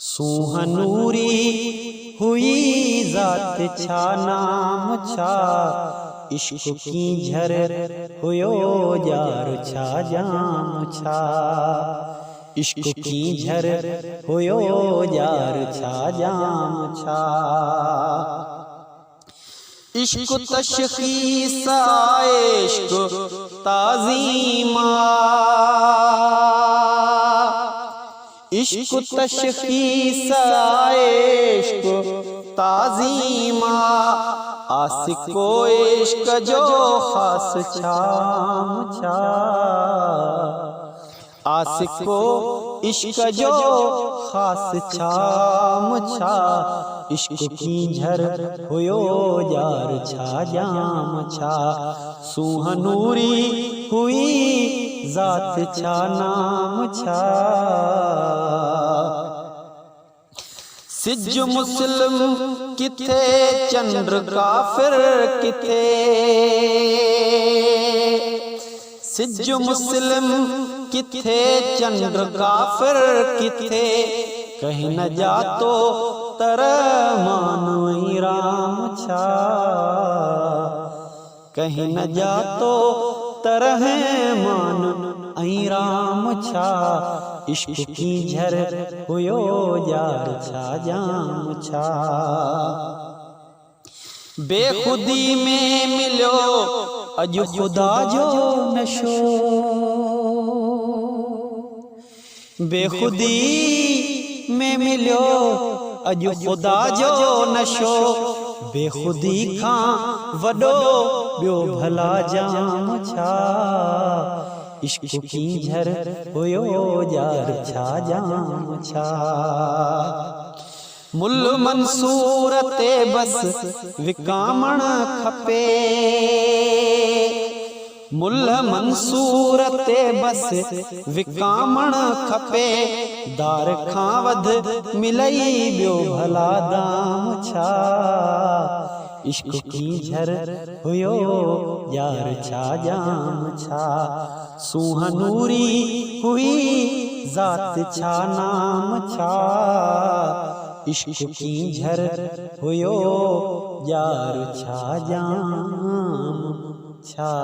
सुहनूरी हुई ज़ात छा नाम छा, इश्क की झर हुयो जार छा जाम छा। इश्क की झर हुयो जार छा जाम छा। इश्क तशखीस इश्क ताज़ीमा, इश्क तशखीस इश्क ताज़ीमा, आशिको इश्क जो खास छाम छा। आशिको इश्क जो खास छाम छा, इश्क की झर हुयो जार छा जाम छा। सुहनूरी हुई ज़ात छा नाम छा। सिज मुस्लिम किथे चंद्र काफिर किथे, सिज मुस्लिम किथे चंद्र काफिर किथे, कहीं न जातो तरमान राम छा। कहीं न जातो तरह मान राम छा। इश्क की झर हुयो जार छा जाम छा। बेखुदी में मिलो अज खुदा जो नशो, बेखुदी में मिलो अज खुदा जो नशो, बेखुदी खां वडो बियो भला जाम छा। इश्क की झर हुयो जार छा जाम छा। मुल मंसूर ते बस विकामण खपे, मुल मंसूर ते बस विकामण खपे, दार खां वध मिलई बियो भला दाम छा। इश्क की झर हुयो जार छा जाम छा। सुहनूरी हुई ज़ात छा नाम छा, इश्क की झर हुयो जार छा जाम छा।